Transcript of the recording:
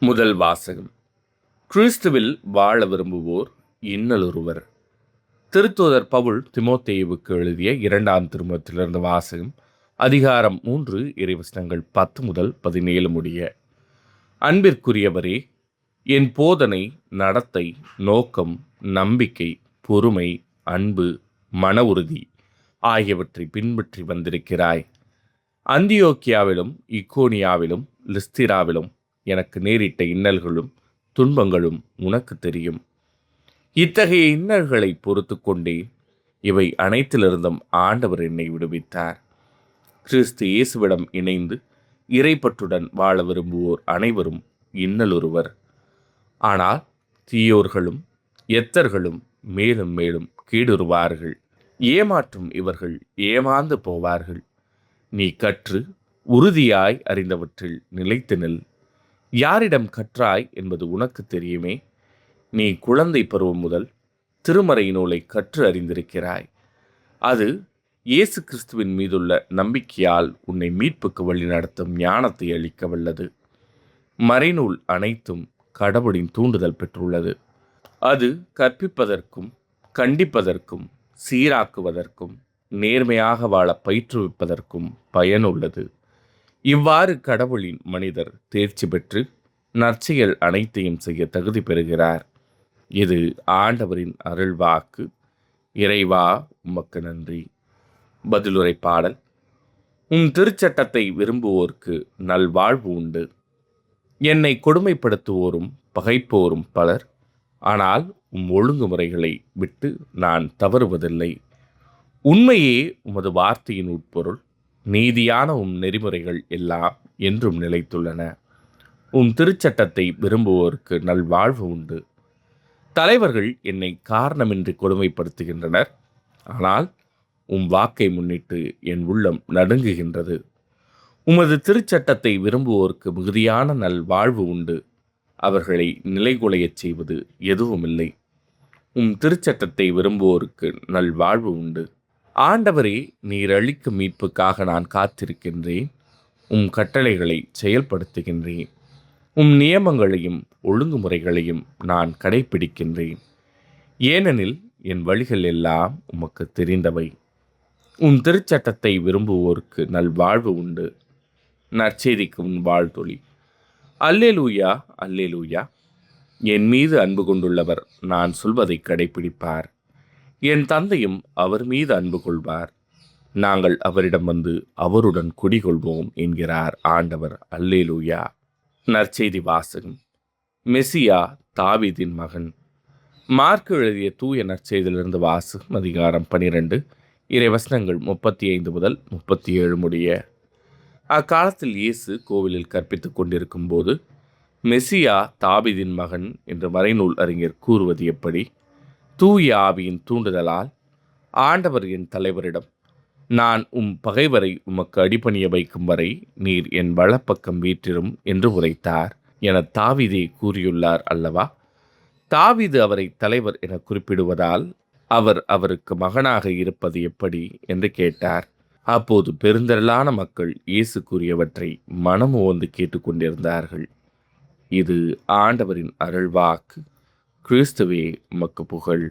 முதல் வாசகம். கிறிஸ்துவில் வாழ விரும்புவோர் இன்னலொருவர். திருத்தூதர் பவுல் தீமோத்தேயுவுக்கு எழுதிய 2ஆம் திருமுகத்திலிருந்து வாசகம். அதிகாரம் 3 இறைவசனங்கள் 10 முதல் 17 முடிய. அன்பிற்குரியவரே, என் போதனை, நடத்தை, நோக்கம், நம்பிக்கை, பொறுமை, அன்பு, மன உறுதி ஆகியவற்றை பின்பற்றி வந்திருக்கிறாய். அந்தியோக்கியாவிலும் இக்கோனியாவிலும் லிஸ்திராவிலும் எனக்கு நேரிட்ட இன்னல்களும் துன்பங்களும் உனக்கு தெரியும். இத்தகைய இன்னல்களை பொறுத்து கொண்டேன். இவை அனைத்திலிருந்தும் ஆண்டவர் என்னை விடுவித்தார். கிறிஸ்து இயேசுவிடம் இணைந்து இறைப்பற்றுடன் வாழ விரும்புவோர் அனைவரும் இன்னலொருவர். ஆனால் தீயோர்களும் எத்தர்களும் மேலும் மேலும் கீடுருவார்கள். ஏமாற்றும் இவர்கள் ஏமாந்து போவார்கள். நீ கற்று உறுதியாய் அறிந்தவற்றில் நிலைத்து நில். யாரிடம் கற்றாய் என்பது உனக்கு தெரியுமே. நீ குழந்தை பருவம் முதல் திருமறை நூலை கற்று அறிந்திருக்கிறாய். அது இயேசு கிறிஸ்துவின் மீதுள்ள நம்பிக்கையால் உன்னை மீட்புக்கு வழி நடத்தும் ஞானத்தை அளிக்க வல்லது. மறைநூல் அனைத்தும் கடவுளின் தூண்டுதல் பெற்றுள்ளது. அது கற்பிப்பதற்கும் கண்டிப்பதற்கும் சீராக்குவதற்கும் நேர்மையாக வாழ பயிற்றுவிப்பதற்கும் பயனுள்ளது. இவ்வாறு கடவுளின் மனிதர் தேர்ச்சி பெற்று நற்செயல் அனைத்தையும் செய்ய தகுதி பெறுகிறார். இது ஆண்டவரின் அருள்வாக்கு. இறைவா, உமக்கு நன்றி. பதிலுரை பாடல். உம் திருச்சட்டத்தை விரும்புவோர்க்கு நல்வாழ்வு உண்டு. என்னை கொடுமைப்படுத்துவோரும் பகைப்போரும் பலர். ஆனால் உம் ஒழுங்குமுறைகளை விட்டு நான் தவறுவதில்லை. உண்மையே உமது வார்த்தையின் உட்பொருள். நீதியான நெறிமுறைகள் எல்லாம் என்றும் நிலைத்துள்ளன. திருச்சட்டத்தை விரும்புவோருக்கு நல்வாழ்வு உண்டு. தலைவர்கள் என்னை காரணமின்றி கொடுமைப்படுத்துகின்றனர். ஆனால் வாக்கை முன்னிட்டு என் உள்ளம் நடுங்குகின்றது. உமது திருச்சட்டத்தை விரும்புவோருக்கு மிகுதியான நல்வாழ்வு உண்டு. அவர்களை நிலைகுலையச் செய்வது எதுவுமில்லை. திருச்சட்டத்தை விரும்புவோருக்கு நல்வாழ்வு உண்டு. ஆண்டவரே, நீர் அளிக்கும் மீட்புக்காக நான் காத்திருக்கின்றேன். கட்டளைகளை செயல்படுத்துகின்றேன். நியமங்களையும் ஒழுங்குமுறைகளையும் நான் கடைபிடிக்கின்றேன். ஏனெனில் என் வழிகள் எல்லாம் உமக்கு தெரிந்தவை. திருச்சட்டத்தை விரும்புவோருக்கு நல்வாழ்வு உண்டு. நற்செய்திக்கு வாழ்த்தொழி. அல்லேலூயா, அல்லேலூயா. என் மீது அன்பு கொண்டுள்ளவர் நான் சொல்வதை கடைபிடிப்பார். என் தந்தையும் அவர் மீது அன்பு கொள்வார். நாங்கள் அவரிடம் வந்து அவருடன் குடிகொள்வோம் என்கிறார் ஆண்டவர். அல்லேலூயா. நற்செய்தி வாசகம். மெசியா தாவீதின் மகன். மார்க்கு எழுதிய தூய நற்செய்தியிலிருந்து வாசகம். அதிகாரம் 12 இறைவசனங்கள் 35 முதல் 37 முடிய. அக்காலத்தில் இயேசு கோவிலில் கற்பித்துக் கொண்டிருக்கும் போது, மெசியா தாவீதின் மகன் என்று மறைநூல் அறிஞர் கூறுவது எப்படி? தூய ஆவியின் தூண்டுதலால் ஆண்டவர் என் தலைவரிடம், நான் பகைவரை உமக்கு அடிபணிய வைக்கும் வரை நீர் என் வலப்பக்கம் வீற்றிரும் என்று உரைத்தார் என தாவீதே கூறியுள்ளார் அல்லவா? தாவீது அவரை தலைவர் என குறிப்பிடுவதால் அவர் அவருக்கு மகனாக இருப்பது எப்படி என்று கேட்டார். அப்போது பெருந்திரளான மக்கள் இயேசு கூறியவற்றை மனமுவந்து கேட்டுக்கொண்டிருந்தார்கள். இது ஆண்டவரின் அருள்வாக்கு. கிறிஸ்துவே, உமக்கு புகழ்.